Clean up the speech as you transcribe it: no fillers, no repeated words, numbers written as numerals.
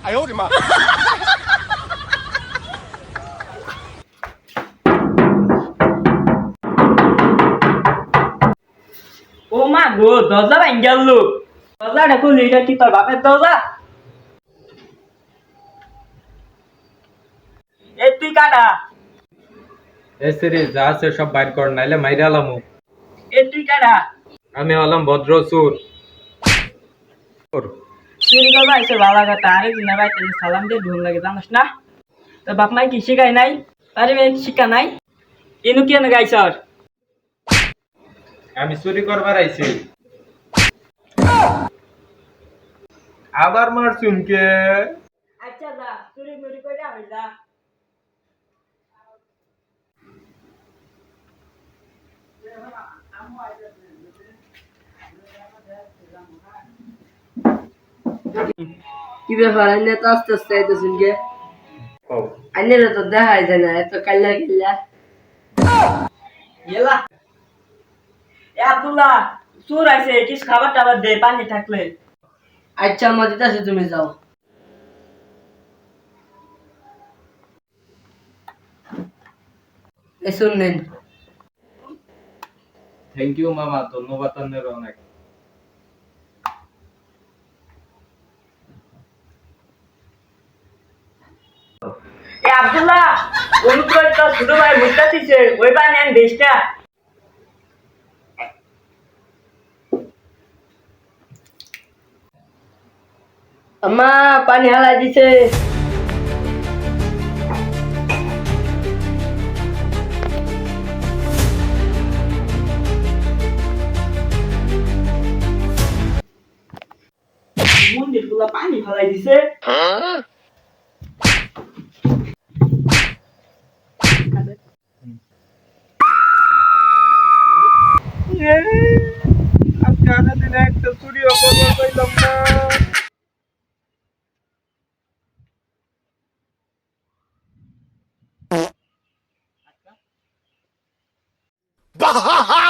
ও মা গো, দরজা ভাঙ গেল। দরজাটা খুলি, এটা কি তোর বাপের দরজা? এ তুই কাটা। এ সিরি যা আছে সব বাইর কর নাইলে মাইরা আলামু। এ তুই কাটা। আমি হলাম ভদ্র চোর। চুরি করবা এসে ভালো কথা, আরেক দিন ভাই তুমি সালাম দিয়ে ঢোল লাগে জানিস না? তোর বাপ মাই কি শিখাই নাই? পারিবারিক শিক্ষা নাই? এনু কি এনে গাইছ? আমি চুরি করবার আইছি। আবার মারছুন কে? আচ্ছা যা, চুরি মুরি করে আমি যা। কি ব্যাপার আইনে তো আস্তে আস্তে আইতেছেন গে? ও আইনে তো দেখাই যায় না, এত কাল্লা কাল্লা। এলা এ আব্দুল্লাহ, চোর আইছে, কিছু খাবার টাবার দে, পানি থাকলে। আচ্ছা আমার দিতেছে, তুমি যাও। এসুন নেন। থ্যাংক ইউ মামা, ধন্যবাদ আপনার অনেক। এ আব্দুল্লাহ, অনুপ্রয় তো ছোট ভাই মুস্তা দিছে, ওই পানি আন দেশটা। আম্মা পানি হালাই দিছে। মন্দির গুলা পানি ফেলাই দিছে। আজকে আনা দিনে একটা চুরিও করবার পাইলাম না। Ha ha ha!